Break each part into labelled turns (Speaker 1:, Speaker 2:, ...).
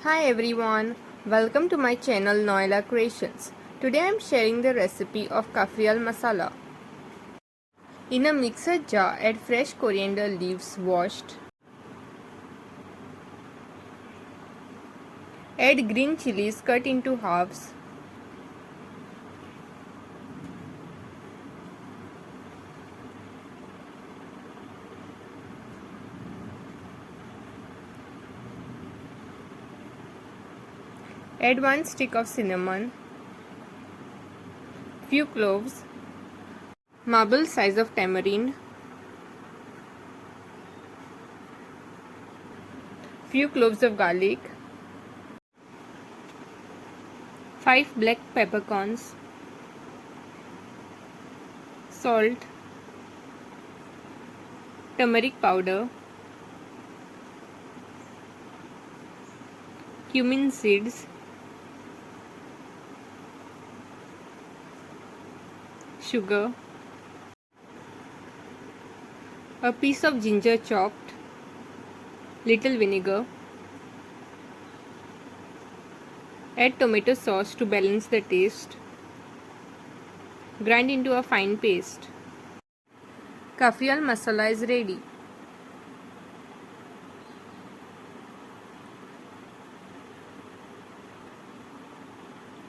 Speaker 1: Hi everyone, welcome to my channel Noila Creations. Today I am sharing the recipe of Cafreal Masala. In a mixer jar, add fresh coriander leaves washed. Add green chilies cut into halves. Add 1 stick of cinnamon, few cloves, marble size of tamarind, few cloves of garlic, 5 black peppercorns, salt, turmeric powder, cumin seeds, sugar, a piece of ginger chopped, little vinegar. Add tomato sauce to balance the taste. Grind into a fine paste. Cafreal masala is ready.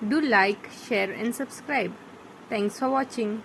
Speaker 1: Do like, share and subscribe. Thanks for watching.